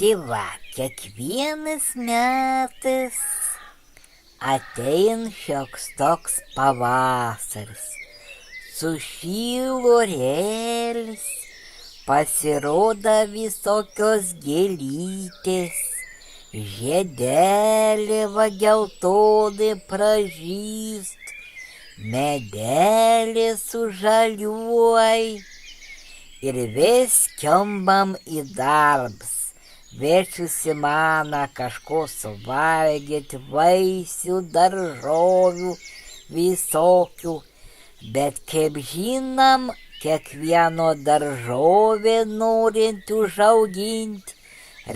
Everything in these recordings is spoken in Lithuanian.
Tai va, kiekvienas metas atein šioks toks pavasaris. Sušylo orėlis, pasirodo visokios gėlytės, žiedeliai va geltonai pražyst, medelė sužaliuoj ir vis kimbam į darbus. Vis užsimana kažko suvalgyti, vaisių, daržovių, visokių. Bet kaip žinom, kiekvieno daržovė norint užauginti,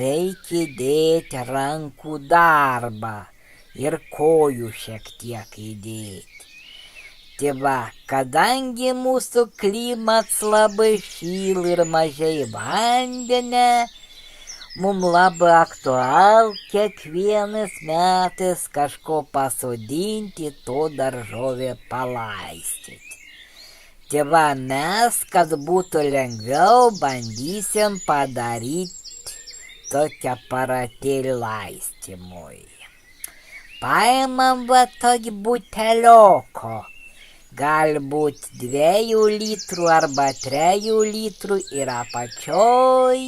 reikia dėti rankų darbą ir kojų šiek tiek įdėti. Tai va, kadangi mūsų klimats labai šyla ir mažai vandenė, mums labai aktual kiekvienas metais kažko pasodinti, to daržovę palaistyti. Tai va, mes, kad būtų lengviau, bandysim padaryti tokią aparatėlį laistymui. Paimam va tokį butelioko, galbūt 2 litrų arba 3 litrų ir apačioj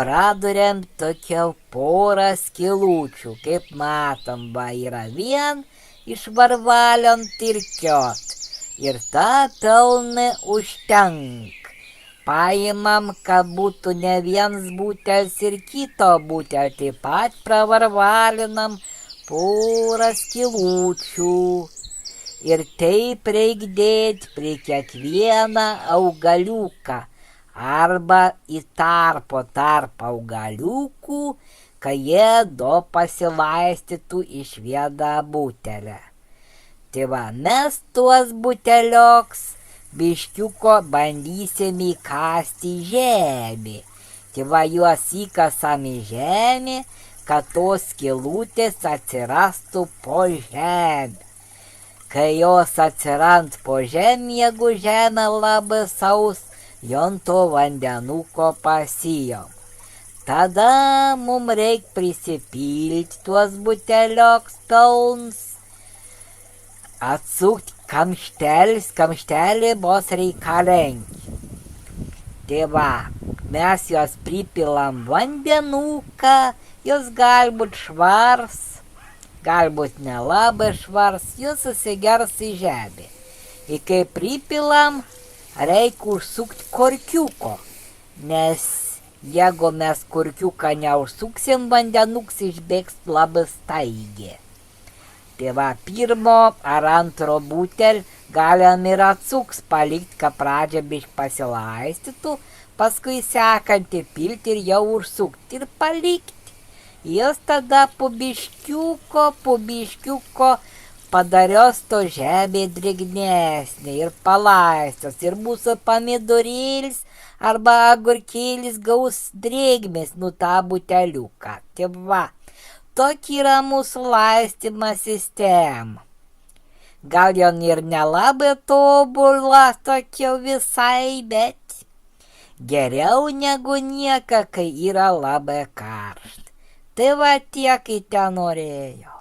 praduriam tokią porą skylučių. Kaip matom, va yra vien iš varvalio tirkiot. Ir tą pilnai užtenka. Paimam, kad būtų ne vienas butelis ir kito butelio. Taip pat pravarvalinam porą skylučių. Ir taip reikia dėti prie kiekvieną augaliuką arba į tarp augaliukų, kai jie pasilaistytų iš vieną butelę. Tai va, mes tuos butelioks biškiuko bandysim įkasti į žemę. Tai va, juos įkasam į žemę, kad tos skylutės atsirastų po žemę. Kai jos atsirand po žemę, jeigu žemė labai saus, jon to vandenuko pasijom. Tada mums reikia prisipilti tuos butelioks pilns, atsukti kamštelį bus reikalingi. Tai va, mes jos pripilam vandenuką, jos galbūt švars, galbūt nelabai švars, jūs susigers į žemę. Ir kai pripilam, reikia užsukti korkiuko, nes jeigu mes korkiuką neužsuksim, vandenuks išbėgs labai staigiai. Tai va, pirmo ar antro butelį galim ir atsuks palikti, kad pradžią biškį pasilaistytų, paskui sekantį pilti ir jau užsukti ir palikti. Jos tada po biškiuko padarios to žemė drėgnesnė ir palaistos. Ir mūsų pomidorėlis arba agurkėlis gaus drėgmės nuo tą buteliuką. Tai va, tokia yra mūsų laistymo sistema. Gal jau ir nelabai tobula tokia visai, bet geriau negu nieka, kai yra labai karšta. Tai va tiek į ten norėjau.